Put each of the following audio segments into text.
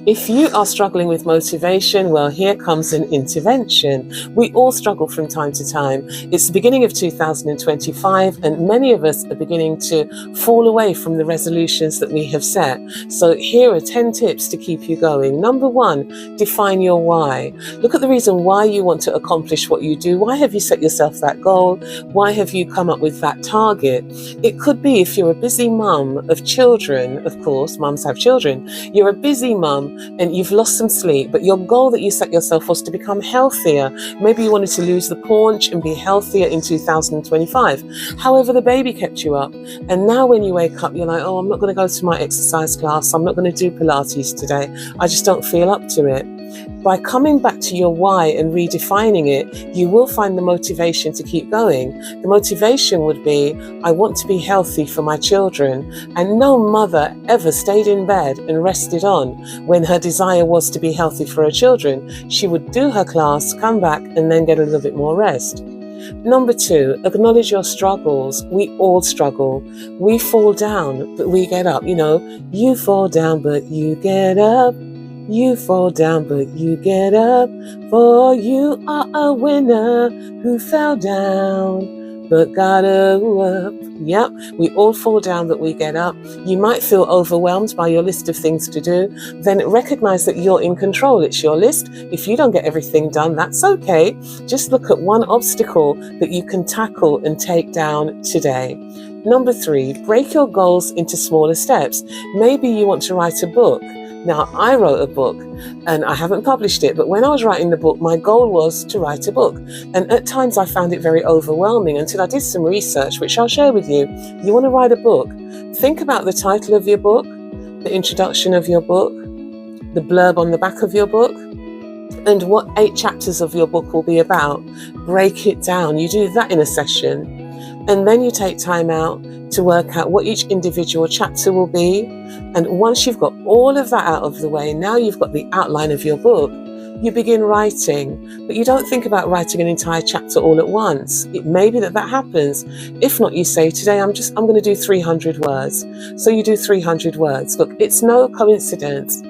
If you are struggling with motivation, well, here comes an intervention. We all struggle from time to time. It's the beginning of 2025, and many of us are beginning to fall away from the resolutions that we have set. So here are 10 tips to keep you going. Number 1, define your why. Look at the reason why you want to accomplish what you do. Why have you set yourself that goal? Why have you come up with that target? It could be if you're a busy mum of children, of course, mums have children. You're a busy mum and you've lost some sleep, but your goal that you set yourself was to become healthier. Maybe you wanted to lose the paunch and be healthier in 2025. However, the baby kept you up. And now when you wake up, you're like, oh, I'm not going to go to my exercise class. I'm not going to do Pilates today. I just don't feel up to it. By coming back to your why and redefining it, you will find the motivation to keep going. The motivation would be, I want to be healthy for my children. And no mother ever stayed in bed and rested on when her desire was to be healthy for her children. She would do her class, come back, and then get a little bit more rest. Number 2, acknowledge your struggles. We all struggle. We fall down, but we get up. You know, you fall down, but you get up. You fall down, but you get up, for you are a winner who fell down, but got up. Yep, we all fall down, but we get up. You might feel overwhelmed by your list of things to do. Then recognize that you're in control. It's your list. If you don't get everything done, that's okay. Just look at one obstacle that you can tackle and take down today. Number 3, break your goals into smaller steps. Maybe you want to write a book. Now, I wrote a book and I haven't published it, but when I was writing the book, my goal was to write a book. And at times I found it very overwhelming until I did some research, which I'll share with you. You want to write a book? Think about the title of your book, the introduction of your book, the blurb on the back of your book, and what 8 chapters of your book will be about. Break it down. You do that in a session. And then you take time out to work out what each individual chapter will be. And once you've got all of that out of the way, now you've got the outline of your book, you begin writing. But you don't think about writing an entire chapter all at once. It may be that happens. If not, you say, today I'm going to do 300 words. So you do 300 words. Look, it's no coincidence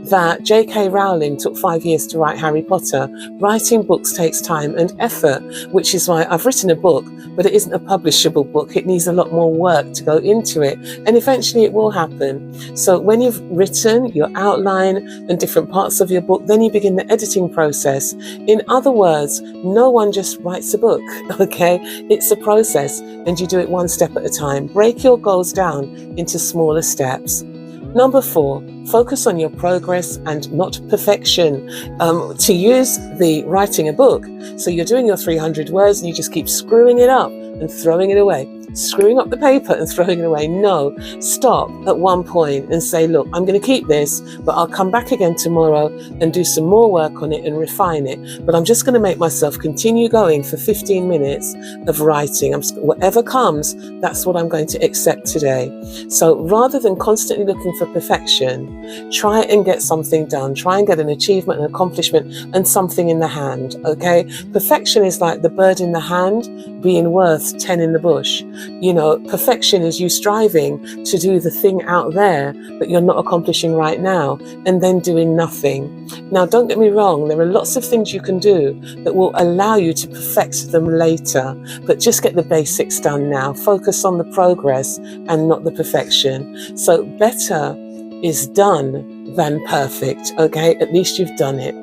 that J.K. Rowling took 5 years to write Harry Potter. Writing books takes time and effort, which is why I've written a book, but it isn't a publishable book. It needs a lot more work to go into it, and eventually it will happen. So when you've written your outline and different parts of your book, then you begin the editing process. In other words, no one just writes a book, okay? It's a process, and you do it one step at a time. Break your goals down into smaller steps. Number 4, focus on your progress and not perfection. To use the writing a book, so you're doing your 300 words and you just keep screwing it up and throwing it away. Screwing up the paper and throwing it away. No, stop at one point and say, look, I'm going to keep this, but I'll come back again tomorrow and do some more work on it and refine it. But I'm just going to make myself continue going for 15 minutes of writing. Whatever comes, that's what I'm going to accept today. So rather than constantly looking for perfection, try and get something done. Try and get an achievement, an accomplishment, and something in the hand, okay? Perfection is like the bird in the hand being worth 10 in the bush. You know, perfection is you striving to do the thing out there that you're not accomplishing right now and then doing nothing. Now, don't get me wrong, there are lots of things you can do that will allow you to perfect them later, but just get the basics done now. Focus on the progress and not the perfection. So better is done than perfect, okay? At least you've done it.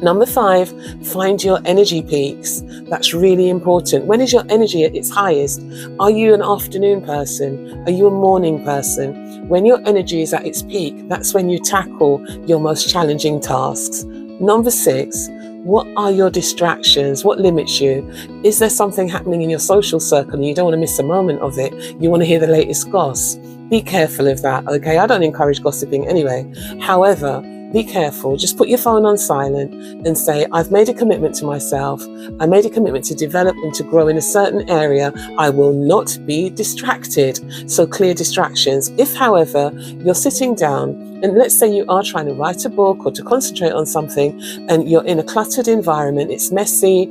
Number 5, find your energy peaks. That's really important. When is your energy at its highest? Are you an afternoon person? Are you a morning person? When your energy is at its peak, that's when you tackle your most challenging tasks. Number 6, what are your distractions? What limits you? Is there something happening in your social circle and you don't want to miss a moment of it? You want to hear the latest goss? Be careful of that, okay? I don't encourage gossiping anyway. However, be careful. Just put your phone on silent and say, I've made a commitment to myself. I made a commitment to develop and to grow in a certain area. I will not be distracted. So clear distractions. If, however, you're sitting down And let's say you are trying to write a book or to concentrate on something, and you're in a cluttered environment, it's messy,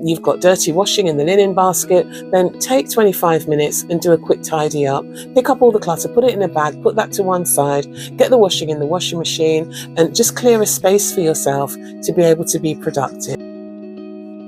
you've got dirty washing in the linen basket, then take 25 minutes and do a quick tidy up. Pick up all the clutter, put it in a bag, put that to one side, get the washing in the washing machine, and just clear a space for yourself to be able to be productive.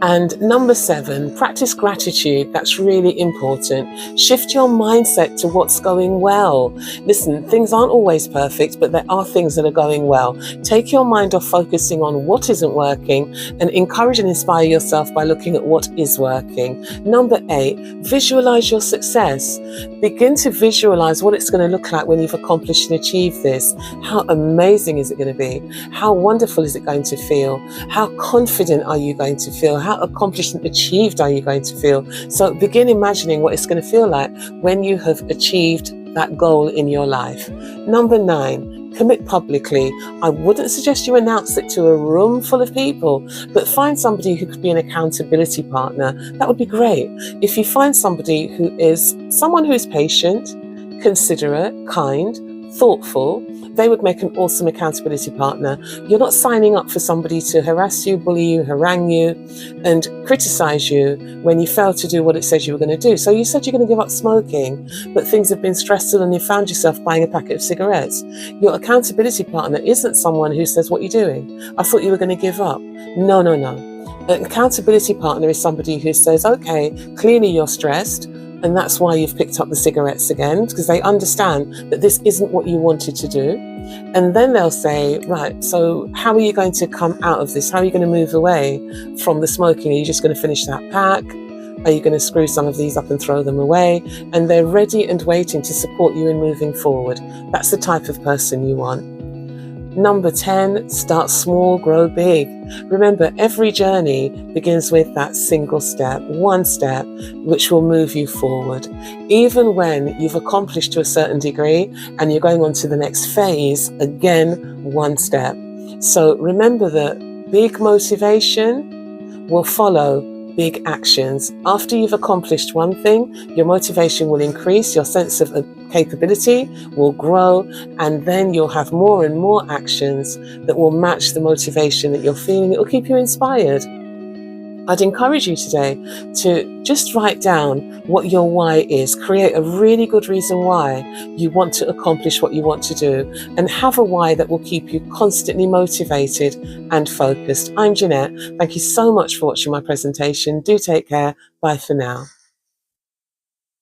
And number 7, practice gratitude. That's really important. Shift your mindset to what's going well. Listen, things aren't always perfect, but there are things that are going well. Take your mind off focusing on what isn't working and encourage and inspire yourself by looking at what is working. Number 8, visualize your success. Begin to visualize what it's going to look like when you've accomplished and achieved this. How amazing is it going to be? How wonderful is it going to feel? How confident are you going to feel? How accomplished and achieved are you going to feel? So begin imagining what it's going to feel like when you have achieved that goal in your life. Number 9, commit publicly. I wouldn't suggest you announce it to a room full of people, but find somebody who could be an accountability partner. That would be great. If you find somebody who is someone who is patient, considerate, kind, thoughtful, they would make an awesome accountability partner. You're not signing up for somebody to harass you, bully you, harangue you, and criticize you when you fail to do what it says you were going to do. So you said you're going to give up smoking, but things have been stressful and you found yourself buying a packet of cigarettes. Your accountability partner isn't someone who says, "What are you doing? I thought you were going to give up." No, no, no. An accountability partner is somebody who says, "Okay, clearly you're stressed, and that's why you've picked up the cigarettes again," because they understand that this isn't what you wanted to do. And then they'll say, "Right, so how are you going to come out of this? How are you going to move away from the smoking? Are you just going to finish that pack? Are you going to screw some of these up and throw them away?" And they're ready and waiting to support you in moving forward. That's the type of person you want. Number 10, start small, grow big. Remember, every journey begins with that single step, one step, which will move you forward. Even when you've accomplished to a certain degree and you're going on to the next phase, again, one step. So remember that big motivation will follow big actions. After you've accomplished one thing, your motivation will increase, your sense of capability will grow, and then you'll have more and more actions that will match the motivation that you're feeling. It will keep you inspired. I'd encourage you today to just write down what your why is. Create a really good reason why you want to accomplish what you want to do, and have a why that will keep you constantly motivated and focused. I'm Janette. Thank you so much for watching my presentation. Do take care. Bye for now.